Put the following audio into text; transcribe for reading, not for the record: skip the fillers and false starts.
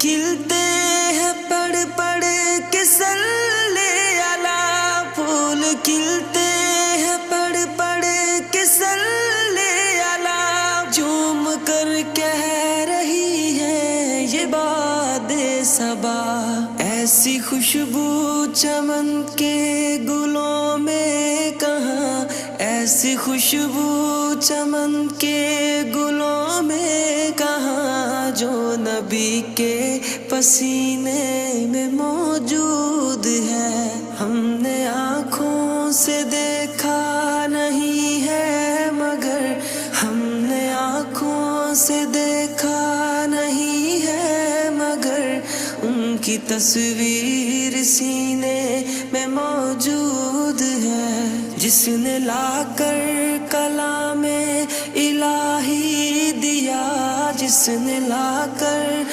کھلتے ہیں پڑھ پڑھ کے صلی علی، پھول کھلتے ہیں پڑھ پڑھ کے صلی علی، جھوم کر کہہ رہی ہے یہ باد صبا، ایسی خوشبو چمن کے گلوں میں کہاں، ایسی خوشبو چمن کے گلوں میں کہاں، جو نبی کے پسینے میں موجود ہے، ہم نے آنکھوں سے دیکھا نہیں ہے مگر، ہم نے آنکھوں سے دیکھا نہیں ہے مگر، ان کی تصویر سینے میں موجود ہے، جس نے لا کر کلام الہی دیا، جس نے لا کر